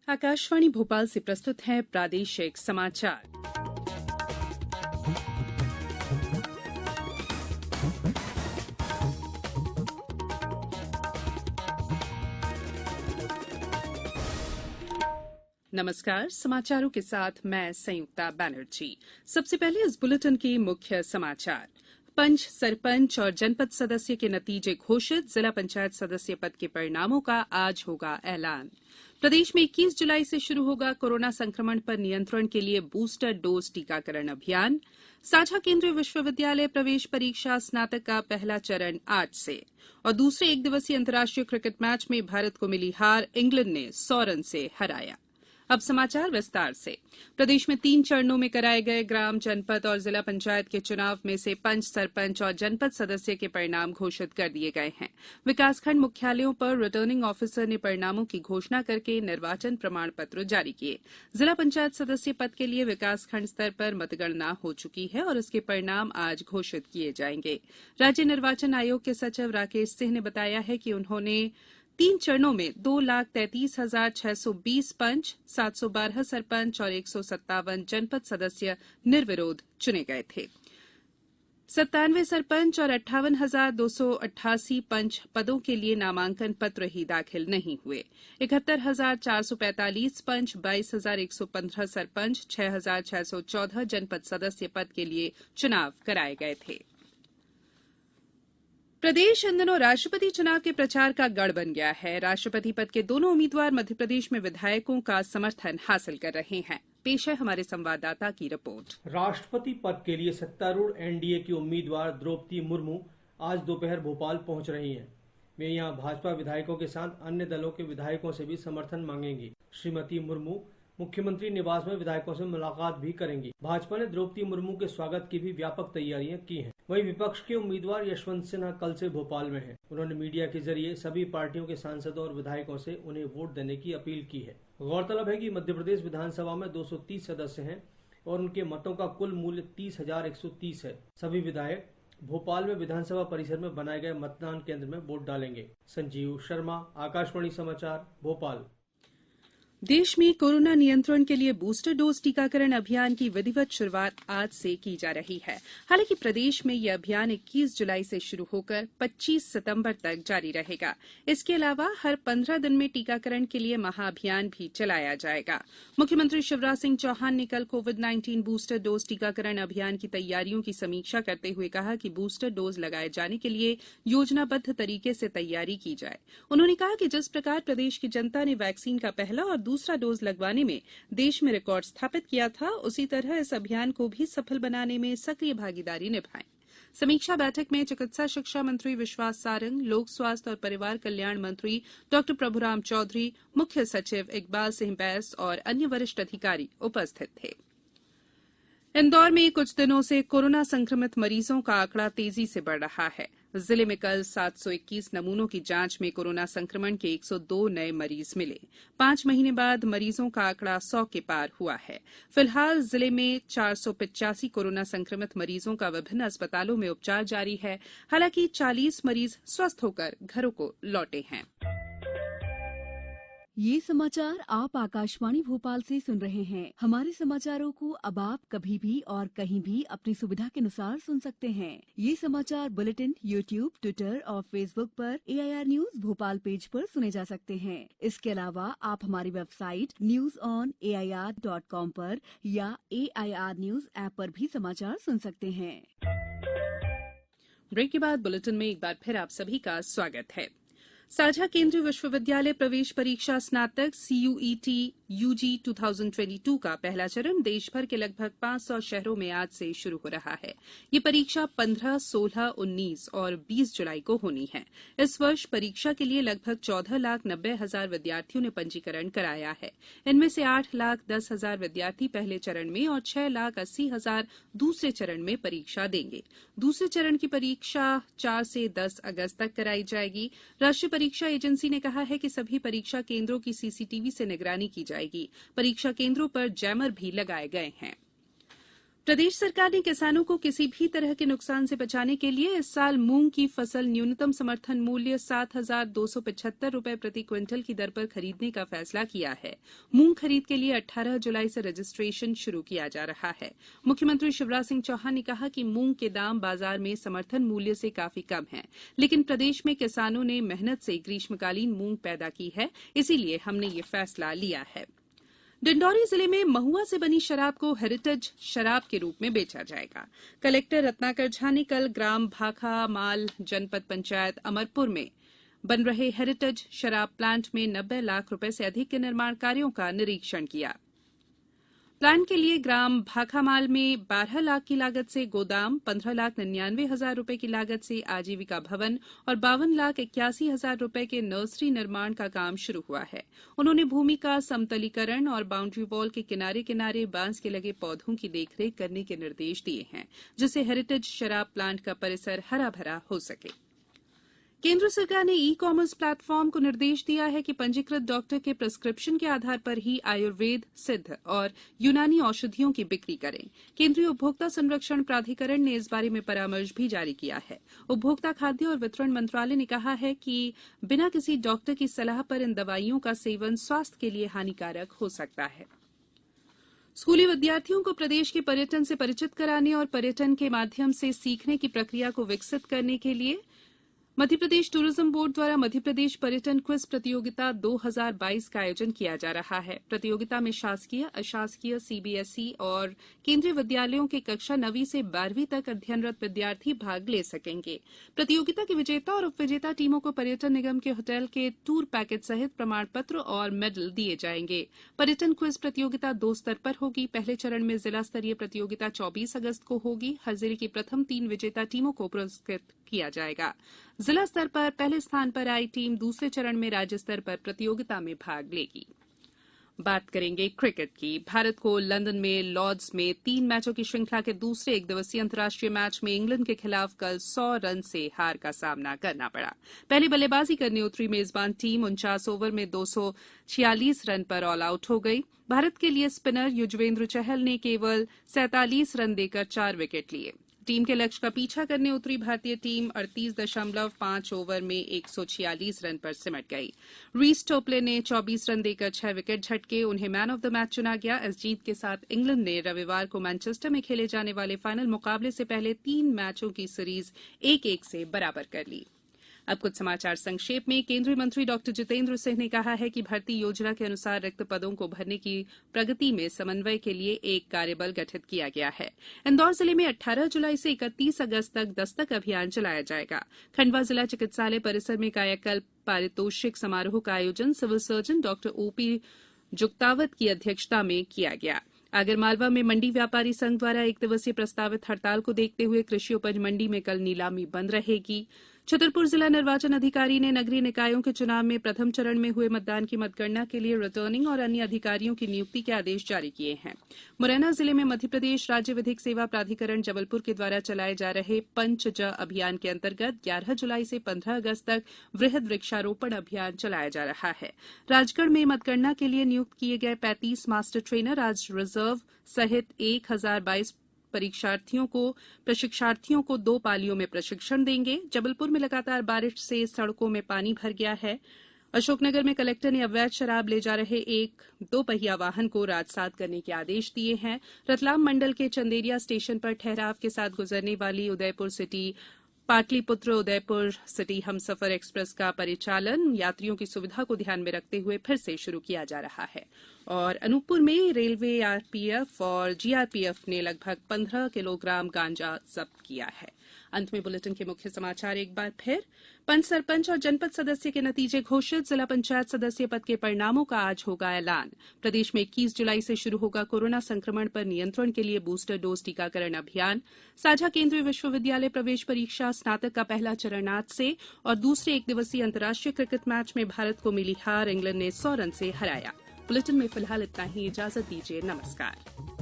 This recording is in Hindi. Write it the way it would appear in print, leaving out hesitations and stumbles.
आकाशवाणी भोपाल से प्रस्तुत हैं प्रादेशिक समाचार। नमस्कार, समाचारों के साथ मैं संयुक्ता बैनर्जी। सबसे पहले इस बुलेटिन के मुख्य समाचार। पंच, सरपंच और जनपद सदस्य के नतीजे घोषित। जिला पंचायत सदस्य पद के परिणामों का आज होगा ऐलान। प्रदेश में 21 जुलाई से शुरू होगा कोरोना संक्रमण पर नियंत्रण के लिए बूस्टर डोज टीकाकरण अभियान। साझा केंद्रीय विश्वविद्यालय प्रवेश परीक्षा स्नातक का पहला चरण आज से। और दूसरे एक दिवसीय अंतर्राष्ट्रीय क्रिकेट मैच में भारत को मिली हार, इंग्लैंड ने 100 रन से हराया। अब समाचार विस्तार से। प्रदेश में 3 चरणों में कराए गए ग्राम, जनपद और जिला पंचायत के चुनाव में से पंच, सरपंच और जनपद सदस्य के परिणाम घोषित कर दिए गए हैं। विकासखंड मुख्यालयों पर रिटर्निंग ऑफिसर ने परिणामों की घोषणा करके निर्वाचन प्रमाण पत्र जारी किए। जिला पंचायत सदस्य पद के लिए विकासखंड स्तर पर मतगणना हो चुकी है और इसके परिणाम आज घोषित किए जाएंगे। राज्य निर्वाचन आयोग के सचिव राकेश सिंह ने बताया है कि उन्होंने 3 चरणों में 2,33,620 पंच, 712 सरपंच और 157 जनपद सदस्य निर्विरोध चुने गए थे। 97 सरपंच और 58,288 पंच पदों के लिए नामांकन पत्र ही दाखिल नहीं हुए। 71,445 पंच, 22,115 सरपंच, 6,614 जनपद सदस्य पद के लिए चुनाव कराए गए थे। प्रदेश इन दिनों राष्ट्रपति चुनाव के प्रचार का गढ़ बन गया है। राष्ट्रपति पद के दोनों उम्मीदवार मध्यप्रदेश में विधायकों का समर्थन हासिल कर रहे हैं। पेश है हमारे संवाददाता की रिपोर्ट। राष्ट्रपति पद के लिए सत्तारूढ़ एनडीए की उम्मीदवार द्रौपदी मुर्मू आज दोपहर भोपाल पहुंच रही हैं। वे यहां भाजपा विधायकों के साथ अन्य दलों के विधायकों से भी समर्थन मांगेंगी। श्रीमती मुर्मू मुख्यमंत्री निवास में विधायकों से मुलाकात भी करेंगी। भाजपा ने द्रौपदी मुर्मू के स्वागत की भी व्यापक तैयारियां की हैं। वहीं विपक्ष के उम्मीदवार यशवंत सिन्हा कल से भोपाल में हैं। उन्होंने मीडिया के जरिए सभी पार्टियों के सांसदों और विधायकों से उन्हें वोट देने की अपील की है। गौरतलब है कि मध्य प्रदेश विधानसभा में 230 सदस्य हैं और उनके मतों का कुल मूल्य 30,130 है। सभी विधायक भोपाल में विधानसभा परिसर में बनाए गए मतदान केंद्र में वोट डालेंगे। संजीव शर्मा, आकाशवाणी समाचार, भोपाल। देश में कोरोना नियंत्रण के लिए बूस्टर डोज टीकाकरण अभियान की विधिवत शुरुआत आज से की जा रही है। हालांकि प्रदेश में यह अभियान 21 जुलाई से शुरू होकर 25 सितंबर तक जारी रहेगा। इसके अलावा हर 15 दिन में टीकाकरण के लिए महाअभियान भी चलाया जाएगा। मुख्यमंत्री शिवराज सिंह चौहान ने कल कोविड-19 बूस्टर डोज टीकाकरण अभियान की तैयारियों की समीक्षा करते हुए कहा कि बूस्टर डोज लगाए जाने के लिए योजनाबद्ध तरीके से तैयारी की जाए। उन्होंने कहा कि जिस प्रकार प्रदेश की जनता ने वैक्सीन का पहला और दूसरा डोज लगवाने में देश में रिकॉर्ड स्थापित किया था, उसी तरह इस अभियान को भी सफल बनाने में सक्रिय भागीदारी निभाएं। समीक्षा बैठक में चिकित्सा शिक्षा मंत्री विश्वास सारंग, लोक स्वास्थ्य और परिवार कल्याण मंत्री डॉ प्रभुराम चौधरी, मुख्य सचिव इकबाल सिंह बैस और अन्य वरिष्ठ अधिकारी उपस्थित थे। इंदौर में कुछ दिनों से कोरोना संक्रमित मरीजों का आंकड़ा तेजी से बढ़ रहा है। जिले में कल 721 नमूनों की जांच में कोरोना संक्रमण के 102 नए मरीज मिले। 5 महीने बाद मरीजों का आंकड़ा 100 के पार हुआ है। फिलहाल जिले में 485 कोरोना संक्रमित मरीजों का विभिन्न अस्पतालों में उपचार जारी है। हालांकि 40 मरीज स्वस्थ होकर घरों को लौटे हैं। ये समाचार आप आकाशवाणी भोपाल से सुन रहे हैं। हमारे समाचारों को अब आप कभी भी और कहीं भी अपनी सुविधा के अनुसार सुन सकते हैं। ये समाचार बुलेटिन यूट्यूब, ट्विटर और फेसबुक पर AIR न्यूज भोपाल पेज पर सुने जा सकते हैं। इसके अलावा आप हमारी वेबसाइट newsonair.com पर या AIR न्यूज ऐप पर भी समाचार सुन सकते हैं। ब्रेक के बाद बुलेटिन में एक बार फिर आप सभी का स्वागत है। साझा केंद्रीय विश्वविद्यालय प्रवेश परीक्षा स्नातक CUET UG 2022 का पहला चरण देश भर के लगभग 500 शहरों में आज से शुरू हो रहा है। ये परीक्षा 15, 16, 19 और 20 जुलाई को होनी है। इस वर्ष परीक्षा के लिए लगभग 14,90,000 विद्यार्थियों ने पंजीकरण कराया है। इनमें से 8,10,000 विद्यार्थी पहले चरण में और 6,80,000 दूसरे चरण में परीक्षा देंगे। दूसरे चरण की परीक्षा 4 से 10 अगस्त तक कराई जाएगी। राष्ट्रीय परीक्षा एजेंसी ने कहा है कि सभी परीक्षा केंद्रों की CCTV से निगरानी की जाएगी। परीक्षा केंद्रों पर जैमर भी लगाए गए हैं। प्रदेश सरकार ने किसानों को किसी भी तरह के नुकसान से बचाने के लिए इस साल मूंग की फसल न्यूनतम समर्थन मूल्य 7,275 रुपए प्रति क्विंटल की दर पर खरीदने का फैसला किया है। मूंग खरीद के लिए 18 जुलाई से रजिस्ट्रेशन शुरू किया जा रहा है। मुख्यमंत्री शिवराज सिंह चौहान ने कहा कि मूंग के दाम बाजार में समर्थन मूल्य से काफी कम हैं, लेकिन प्रदेश में किसानों ने मेहनत से ग्रीष्मकालीन मूंग पैदा की है, इसीलिए हमने ये फैसला लिया है। डिंडौरी जिले में महुआ से बनी शराब को हेरिटेज शराब के रूप में बेचा जाएगा। कलेक्टर रत्नाकर झा ने कल ग्राम भाखा माल जनपद पंचायत अमरपुर में बन रहे हेरिटेज शराब प्लांट में 90 लाख रुपए से अधिक के निर्माण कार्यों का निरीक्षण किया। प्लांट के लिए ग्राम भाखामाल में 12 लाख की लागत से गोदाम, 15,99,000 रुपए की लागत से आजीविका भवन और 52,81,000 रुपए के नर्सरी निर्माण का काम शुरू हुआ है। उन्होंने भूमि का समतलीकरण और बाउंड्री वॉल के किनारे किनारे बांस के लगे पौधों की देखरेख करने के निर्देश दिए हैं, जिससे हेरिटेज शराब प्लांट का परिसर हरा भरा हो सके। केंद्र सरकार ने ई कॉमर्स प्लेटफॉर्म को निर्देश दिया है कि पंजीकृत डॉक्टर के प्रिस्क्रिप्शन के आधार पर ही आयुर्वेद, सिद्ध और यूनानी औषधियों की बिक्री करें। केंद्रीय उपभोक्ता संरक्षण प्राधिकरण ने इस बारे में परामर्श भी जारी किया है। उपभोक्ता खाद्य और वितरण मंत्रालय ने कहा है कि बिना किसी डॉक्टर की सलाह पर इन दवाइयों का सेवन स्वास्थ्य के लिए हानिकारक हो सकता है। स्कूली विद्यार्थियों को प्रदेश के पर्यटन से परिचित कराने और पर्यटन के माध्यम से सीखने की प्रक्रिया को विकसित करने के लिए मध्यप्रदेश टूरिज्म बोर्ड द्वारा मध्यप्रदेश पर्यटन क्विज प्रतियोगिता 2022 का आयोजन किया जा रहा है। प्रतियोगिता में शासकीय, अशासकीय, सीबीएसई और केंद्रीय विद्यालयों के कक्षा 9वीं से 12वीं तक अध्ययनरत विद्यार्थी भाग ले सकेंगे। प्रतियोगिता के विजेता और उपविजेता टीमों को पर्यटन निगम के होटल के टूर पैकेज सहित प्रमाण पत्र और मेडल दिए जाएंगे। पर्यटन क्विज प्रतियोगिता 2 स्तर पर होगी। पहले चरण में जिला स्तरीय प्रतियोगिता 24 अगस्त को होगी। हर जिले की प्रथम 3 विजेता टीमों को पुरस्कृत किया जाएगा। जिला स्तर पर पहले स्थान पर आई टीम दूसरे चरण में राज्य स्तर पर प्रतियोगिता में भाग लेगी। बात करेंगे क्रिकेट की। भारत को लंदन में लॉर्ड्स में 3 मैचों की श्रृंखला के दूसरे एकदिवसीय अंतर्राष्ट्रीय मैच में इंग्लैंड के खिलाफ कल 100 रन से हार का सामना करना पड़ा। पहले बल्लेबाजी करने उतरी मेजबान टीम 49 ओवर में 246 रन पर ऑल आउट हो गई। भारत के लिए स्पिनर युजवेंद्र चहल ने केवल 47 रन देकर 4 विकेट लिए। टीम के लक्ष्य का पीछा करने उतरी भारतीय टीम 38.5 ओवर में 146 रन पर सिमट गई। रीस टोपले ने 24 रन देकर 6 विकेट झटके, उन्हें मैन ऑफ द मैच चुना गया। इस जीत के साथ इंग्लैंड ने रविवार को मैनचेस्टर में खेले जाने वाले फाइनल मुकाबले से पहले 3 मैचों की सीरीज 1-1 से बराबर कर ली। अब कुछ समाचार संक्षेप में। केंद्रीय मंत्री डॉक्टर जितेंद्र सिंह ने कहा है कि भर्ती योजना के अनुसार रिक्त पदों को भरने की प्रगति में समन्वय के लिए एक कार्यबल गठित किया गया है। इंदौर जिले में 18 जुलाई से 31 अगस्त तक दस्तक अभियान चलाया जाएगा। खंडवा जिला चिकित्सालय परिसर में कायाकल्प पारितोषिक समारोह का आयोजन civil surgeon doctor OP Jugtawat की अध्यक्षता में किया गया। आगरमालवा में मंडी व्यापारी संघ द्वारा 1 दिवसीय प्रस्तावित हड़ताल को देखते हुए कृषि उपज मंडी में कल नीलामी बंद रहेगी। छतरपुर जिला निर्वाचन अधिकारी ने नगरीय निकायों के चुनाव में प्रथम चरण में हुए मतदान की मतगणना के लिए रिटर्निंग और अन्य अधिकारियों की नियुक्ति के आदेश जारी किए हैं। मुरैना जिले में मध्यप्रदेश राज्य विधिक सेवा प्राधिकरण जबलपुर के द्वारा चलाए जा रहे पंच अभियान के अंतर्गत 11 जुलाई से 15 अगस्त तक वृहद वृक्षारोपण अभियान चलाया जा रहा है। राजगढ़ में मतगणना के लिए नियुक्त किए गए 35 मास्टर ट्रेनर आज रिजर्व सहित 1022 प्रशिक्षार्थियों को 2 पालियों में प्रशिक्षण देंगे। जबलपुर में लगातार बारिश से सड़कों में पानी भर गया है। अशोकनगर में कलेक्टर ने अवैध शराब ले जा रहे एक 2 पहिया वाहन को राजसात करने के आदेश दिए हैं। रतलाम मंडल के चंदेरिया स्टेशन पर ठहराव के साथ गुजरने वाली Udaipur city Pataliputra Udaipur city Humsafar express का परिचालन यात्रियों की सुविधा को ध्यान में रखते हुए फिर से शुरू किया जा रहा है। और अनूपपुर में रेलवे आरपीएफ और जीआरपीएफ ने लगभग 15 किलोग्राम गांजा जब्त किया है। अंत में बुलेटिन के मुख्य समाचार एक बार फिर। पंच सरपंच और जनपद सदस्य के नतीजे घोषित। जिला पंचायत सदस्य पद के परिणामों का आज होगा ऐलान। प्रदेश में 21 जुलाई से शुरू होगा कोरोना संक्रमण पर नियंत्रण के लिए बूस्टर डोज टीकाकरण अभियान। साझा केंद्रीय विश्वविद्यालय प्रवेश परीक्षा स्नातक का पहला चरण आज से। और दूसरे 1 दिवसीय अंतर्राष्ट्रीय क्रिकेट मैच में भारत को मिली हार, इंग्लैंड ने 100 रन से हराया। बुलेटिन में फिलहाल इतना ही। इजाजत दीजिए। नमस्कार।